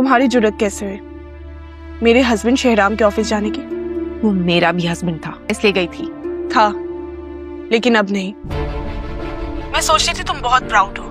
तुम्हारी जुर्रत कैसे हुई मेरे हस्बैंड शहराम के ऑफिस जाने की? वो मेरा भी हस्बैंड था, इसलिए गई थी। था, लेकिन अब नहीं। मैं सोच रही थी तुम बहुत प्राउड हो,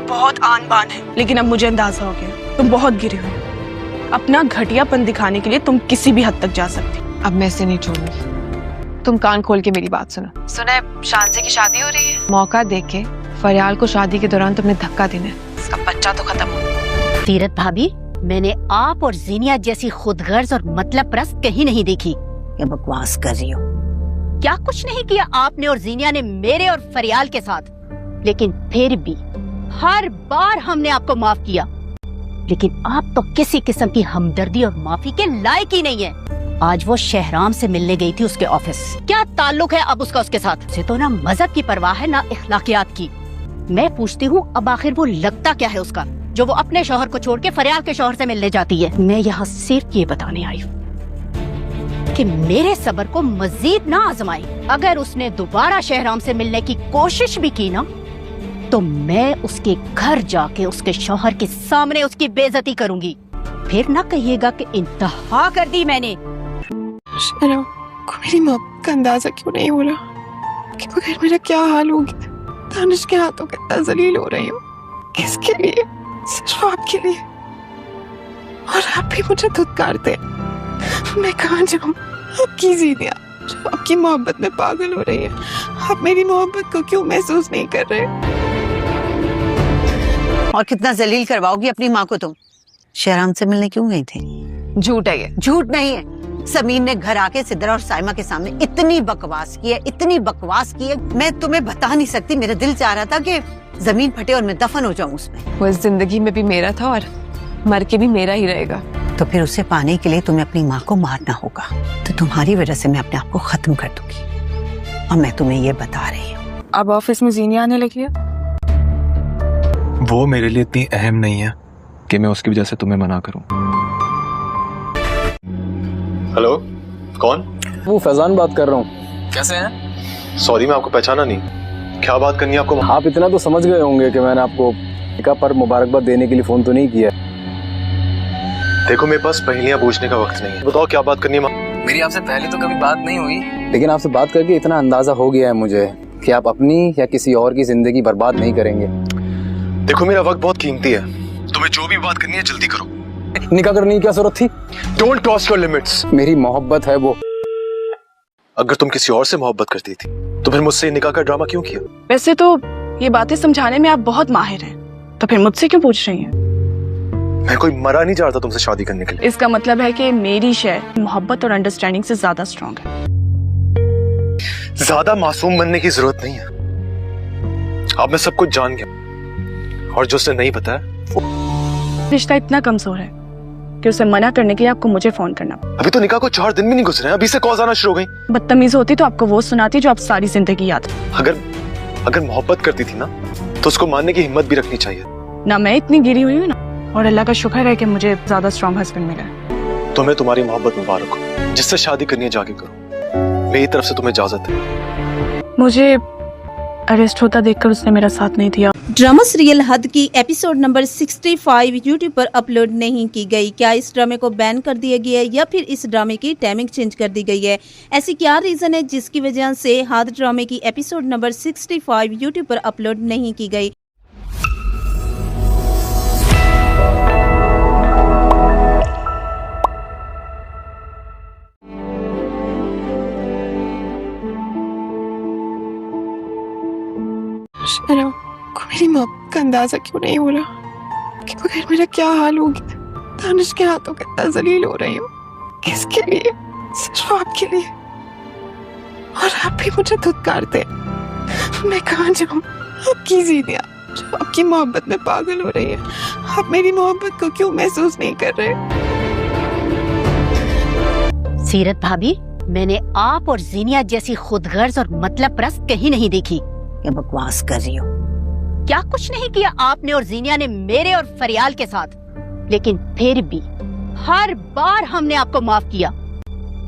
बहुत आन बान है, लेकिन अब मुझे अंदाजा हो गया तुम बहुत गिरी हुई हो। अपना घटियापन दिखाने के लिए तुम किसी भी हद तक जा सकती। अब मैं इसे नहीं छोड़ूंगी। तुम कान खोल के मेरी बात सुनो। सुना है शांजी की शादी हो रही है। मौका देख के फरियाल को शादी के दौरान तुमने धक्का देना है, इसका बच्चा तो खत्म हो। सीरत भाभी, मैंने आप और जीनिया जैसी खुदगर्ज और मतलब परस्त कहीं नहीं देखी। क्या बकवास कर रही हो? क्या कुछ नहीं किया आपने और जीनिया ने मेरे और फरियाल के साथ, लेकिन फिर भी हर बार हमने आपको माफ किया। लेकिन आप तो किसी किस्म की हमदर्दी और माफी के लायक ही नहीं है। आज वो शहराम से मिलने गई थी उसके ऑफिस। क्या ताल्लुक है अब उसका उसके साथ? उसे तो ना मजहब की परवाह है ना इखलाकियात की। मैं पूछती हूँ अब आखिर वो लगता क्या है उसका, जो वो अपने शौहर को छोड़ के फरियाल के शौहर से मिलने जाती है। मैं यहाँ सिर्फ ये बताने आई हूँ कि मेरे सब्र को मजीद ना आजमाई। अगर उसने दोबारा शहराम से मिलने की कोशिश भी की ना, तो मैं उसके घर जाके उसके शौहर के सामने उसकी बेइज्जती करूंगी। फिर ना कहिएगा कि इंतहा कर दी मैंने। शहराम को मेरी मोहब्बत का अंदाजा क्यों नहीं हो रहा कि बगैर मेरा क्या हाल होगी। दानिश के हाथों के अंदर जलील हो रही हूँ। किसके लिए? सिर्फ आपके लिए। और आप भी मुझे धुतकारते। मैं कहाँ जाऊँ? आपकी जीनिया जो आपकी मोहब्बत में पागल हो रही है, आप मेरी मोहब्बत को क्यों महसूस नहीं कर रहे? और कितना जलील करवाओगी अपनी माँ को तुम? शहराम से मिलने क्यों गई थी? झूठ है ये। झूठ नहीं है। समीन ने घर आके सिद्रा और साइमा के सामने इतनी बकवास की है, इतनी बकवास की है, मैं तुम्हें बता नहीं सकती। मेरा दिल चाह रहा था कि जमीन फटे और मैं दफन हो जाऊं उसमें। वो इस जिंदगी में भी मेरा था और मर के भी मेरा ही रहेगा। तो फिर उसे पाने के लिए तुम्हें अपनी माँ को मारना होगा। तो तुम्हारी वजह से मैं अपने आप को खत्म कर दूंगी। और मैं तुम्हें ये बता रही हूँ। अब ऑफिस में जीनिया आने लगी है। वो मेरे लिए इतनी अहम नहीं है कि मैं उसकी वजह से तुम्हें मना करूं। हेलो, कौन? वो फैजान बात कर रहा हूँ। कैसे हैं? सॉरी, मैं आपको पहचाना नहीं। क्या बात करनी है आपको? आप इतना तो समझ गए होंगे कि मैंने आपको निकाह पर मुबारकबाद देने के लिए फोन तो नहीं किया। देखो, मेरे पास पहेलियां पूछने का वक्त नहीं है। बताओ क्या बात करनी है? मेरी आपसे पहले तो कभी बात नहीं हुई, लेकिन आपसे बात करके इतना अंदाजा हो गया है मुझे कि आप अपनी या किसी और की जिंदगी बर्बाद नहीं करेंगे। देखो, मेरा वक्त बहुत कीमती है। तुम्हें जो भी बात करनी है जल्दी करो। निकाह करने की क्या जरूरत थी? Don't cross your limits. मेरी मोहब्बत है वो। अगर तुम किसी और से मोहब्बत करती थी तो फिर मुझसे निकाह का ड्रामा क्यों किया? वैसे तो ये बातें समझाने में आप बहुत माहिर हैं, तो फिर मुझसे क्यों पूछ रही हैं? मैं कोई मरा नहीं चाहता तुमसे शादी करने के लिए। इसका मतलब है कि मेरी शय मोहब्बत और अंडरस्टैंडिंग से ज्यादा स्ट्रांग है। ज्यादा मासूम बनने की जरूरत नहीं है। अब मैं सब कुछ जान गया, और जो उसे नहीं पता है, रिश्ता इतना कमजोर है कि उसे मना करने के लिए आपको मुझे फोन करना। अभी तो निकाह को 4 दिन भी नहीं गुजरे हैं, अभी से कॉल्स आना शुरू हो गई। बदतमीज होती तो आपको वो सुनाती जो आप सारी जिंदगी याद है। अगर मोहब्बत करती थी ना, तो उसको मानने की हिम्मत भी रखनी चाहिए। ना मैं इतनी गिरी हुई हूँ ना, और अल्लाह का शुक्र है कि मुझे ज्यादा स्ट्रॉन्ग हस्बैंड मिला है। तुम्हें तुम्हारी मोहब्बत मुबारक हो। जिससे शादी करनी है जाके करो। मेरी तरफ से तुम्हें इजाजत है। मुझे अरेस्ट होता देखकर उसने मेरा साथ नहीं दिया। ड्रामा सीरियल हद की एपिसोड नंबर 65 यूट्यूब पर अपलोड नहीं की गई। क्या इस ड्रामे को बैन कर दिया गया है या फिर इस ड्रामे की टाइमिंग चेंज कर दी गई है? ऐसी क्या रीजन है जिसकी वजह से हद ड्रामे की एपिसोड नंबर 65 यूट्यूब पर अपलोड नहीं की गई? शहराम को मेरी मोहब्बत का अंदाजा क्यों नहीं हो रहा कि बगैर मेरा क्या हाल होगी। दानिश के हाथों के अंदर जलील हो रही हूँ। किसके लिए? सिर्फ आपके लिए। और आप भी मुझे धुतकारते। मैं कहाँ जाऊँ? आपकी जीनिया जो आपकी मोहब्बत में पागल हो रही है, आप मेरी मोहब्बत को क्यों महसूस नहीं कर रहे? सीरत भाभी, मैंने आप और जीनिया जैसी खुदगर्ज और मतलब परस्त कहीं नहीं देखी। क्या बकवास कर रही हो? क्या कुछ नहीं किया आपने और जीनिया ने मेरे और फरियाल के साथ, लेकिन फिर भी हर बार हमने आपको माफ किया।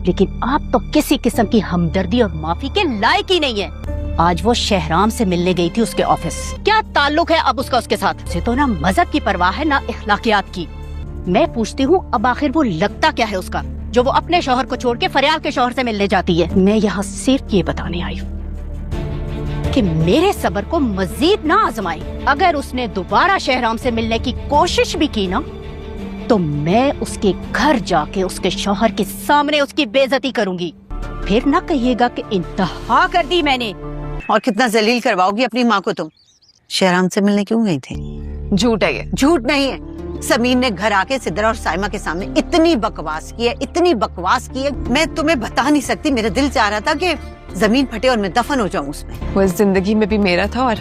लेकिन आप तो किसी किस्म की हमदर्दी और माफी के लायक ही नहीं है। आज वो शहराम से मिलने गई थी उसके ऑफिस। क्या ताल्लुक है अब उसका उसके साथ? उसे तो ना मजहब की परवाह है ना इखलाकियात की। मैं पूछती हूँ अब आखिर वो लगता क्या है उसका, जो वो अपने शौहर को छोड़ के फरियाल के शौहर से मिलने जाती है। मैं यहाँ सिर्फ ये बताने आई हूँ कि मेरे सब्र को मजीद ना आजमाए। अगर उसने दोबारा शहराम से मिलने की कोशिश भी की ना, तो मैं उसके घर जाके उसके शौहर के सामने उसकी बेइज्जती करूंगी। फिर ना कहिएगा कि इंतहा कर दी मैंने। और कितना जलील करवाओगी अपनी माँ को तुम? शहराम से मिलने क्यों गई थी? झूठ है ये। झूठ नहीं है। समीर ने घर आके सिद्रा और साइमा के सामने इतनी बकवास की है, इतनी बकवास की है, मैं तुम्हें बता नहीं सकती। मेरा दिल चाह रहा था कि जमीन फटे और मैं दफन हो जाऊं उसमें। वो इस जिंदगी में भी मेरा था और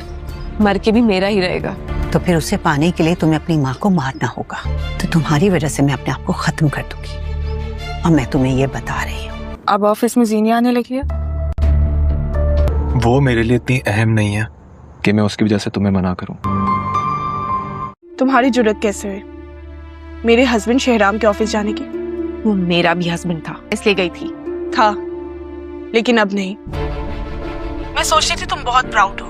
मर के भी मेरा ही रहेगा। तो फिर उसे पाने के लिए तुम्हें अपनी माँ को मारना होगा। तो तुम्हारी वजह से मैं अपने आप को खत्म कर दूंगी। और मैं तुम्हें ये बता रही हूँ। अब ऑफिस में जीनिया आने लगी है। वो मेरे लिए इतनी अहम नहीं है कि मैं उसकी वजह से तुम्हें मना करूं। तुम्हारी जुर्रत कैसे हुई मेरे हस्बैंड शहराम के ऑफिस जाने की? वो मेरा भी हस्बैंड था, इसलिए गई थी। था, लेकिन अब नहीं। मैं सोचती थी तुम बहुत प्राउड हो,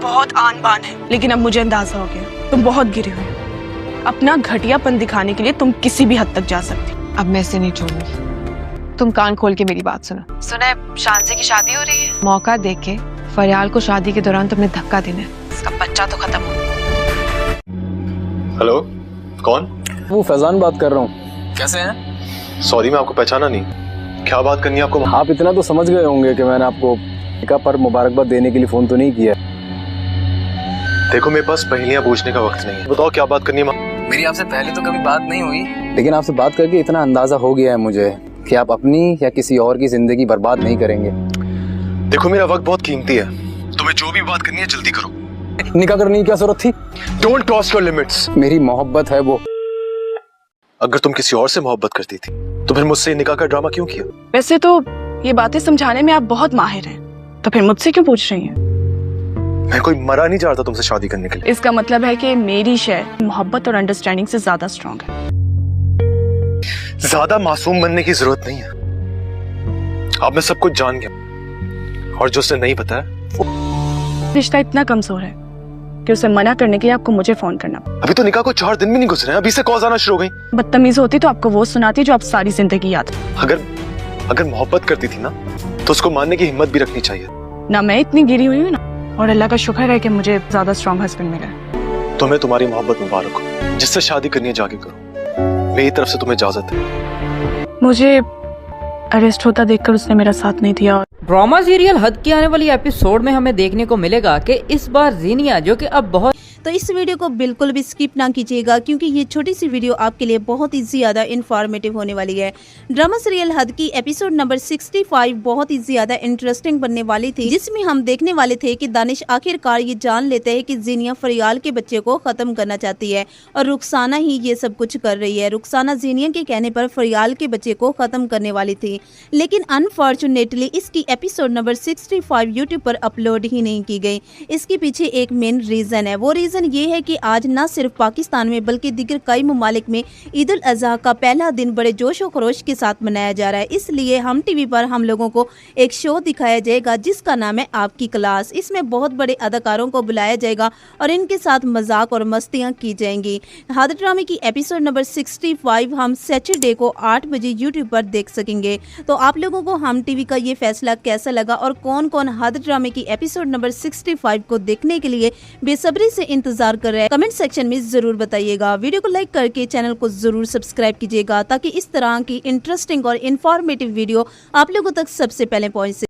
बहुत आन बान है, लेकिन अब मुझे अंदाजा हो गया तुम बहुत गिरे हुए हो। अपना घटियापन दिखाने के लिए तुम किसी भी हद तक जा सकती। अब मैं इसे नहीं छोड़ूंगी। तुम कान खोल के मेरी बात सुनो। सुना है शानजी की शादी हो रही है। मौका देख के फरियाल को शादी के दौरान तुमने धक्का देना है। इसका बच्चा तो खत्म हो। हेलो, कौन? वो फैजान बात कर रहा हूँ। कैसे हैं? सॉरी, मैं आपको पहचाना नहीं। क्या बात करनी है आपको? आप इतना तो समझ गए होंगे कि मैंने आपको निकाह पर मुबारकबाद देने के लिए फोन तो नहीं किया। देखो, मेरे पास पहेलियां पूछने का वक्त नहीं है। बताओ क्या बात करनी है? मेरी आपसे पहले तो कभी बात नहीं हुई, लेकिन आपसे बात करके इतना अंदाजा हो गया है मुझे कि आप अपनी या किसी और की जिंदगी बर्बाद नहीं करेंगे। देखो, मेरा वक्त बहुत कीमती है। तुम्हें जो भी बात करनी है जल्दी करो। निकाह करने की क्या जरूरत थी? Don't cross your limits. मेरी मोहब्बत है वो। अगर तुम किसी और से मोहब्बत करती थी तो फिर मुझसे निकाह का ड्रामा क्यों किया? वैसे तो ये बातें समझाने में आप बहुत माहिर हैं, तो फिर मुझसे क्यों पूछ रही हैं? मैं कोई मरा नहीं चाहता तुमसे शादी करने के लिए। इसका मतलब है कि मेरी शय मोहब्बत और अंडरस्टैंडिंग से ज्यादा स्ट्रांग है। ज्यादा मासूम बनने की जरूरत नहीं है। अब मैं सब कुछ जान गया, और जो उसे नहीं पता है वो रिश्ता इतना कमजोर है कि उसे मना करने के लिए आपको मुझे फोन करना। अभी तो निकाह को 4 दिन भी नहीं गुजरे हैं, अभी से कॉल्स आना शुरू हो गई। बदतमीज होती तो आपको वो सुनाती जो आप सारी जिंदगी याद। अगर मोहब्बत करती थी ना तो उसको मानने की हिम्मत भी रखनी चाहिए। ना मैं इतनी गिरी हुई हूँ ना, और अल्लाह का शुक्र है कि मुझे ज्यादा स्ट्रॉन्ग हस्बैंड मिला है। तुम्हें तुम्हारी मोहब्बत मुबारक हो। जिससे शादी करनी है जाके करो, मेरी तरफ से तुम्हें इजाजत है। मुझे अरेस्ट होता देखकर उसने मेरा साथ नहीं दिया। ड्रामा सीरियल हद की आने वाली एपिसोड में हमें देखने को मिलेगा कि इस बार जीनिया, जो कि अब बहुत तो इस वीडियो को बिल्कुल भी स्किप ना कीजिएगा, क्योंकि ये छोटी सी वीडियो आपके लिए बहुत ही ज्यादा इन्फॉर्मेटिव होने वाली है। ड्रामा सीरियल हद की एपिसोड नंबर 65 बहुत ही ज्यादा इंटरेस्टिंग बनने वाली थी, जिसमें हम देखने वाले थे कि दानिश आखिरकार ये जान लेते हैं कि जीनिया फरियाल के बच्चे को खत्म करना चाहती है और रुखसाना ही ये सब कुछ कर रही है। रुखसाना जीनिया के कहने पर फरियाल के बच्चे को खत्म करने वाली थी, लेकिन अनफॉर्चुनेटली इसकी एपिसोड नंबर 65 यूट्यूब पर अपलोड ही नहीं की गई। इसके पीछे एक मेन रीजन है। वो रीजन ये है कि आज न सिर्फ पाकिस्तान में बल्कि दीगर कई ममालिक में ईद उल अजहा का पहला दिन बड़े जोश और खरोश के साथ मनाया जा रहा है। इसलिए हम टीवी पर हम लोगों को एक शो दिखाया जाएगा जिसका नाम है आपकी क्लास। इसमें बहुत बड़े अदाकारों को बुलाया जाएगा और इनके साथ मजाक और मस्तियां की जाएंगी। हद ड्रामे की एपिसोड नंबर 65 हम सैटरडे को 8 बजे यूट्यूब पर देख सकेंगे। तो आप लोगों को हम टीवी का ये फैसला कैसा लगा और कौन कौन हद ड्रामे की एपिसोड नंबर 65 को देखने के लिए बेसब्री से इंतजार कर रहे हैं, कमेंट सेक्शन में जरूर बताइएगा। वीडियो को लाइक करके चैनल को जरूर सब्सक्राइब कीजिएगा ताकि इस तरह की इंटरेस्टिंग और इन्फॉर्मेटिव वीडियो आप लोगों तक सबसे पहले पहुंचे।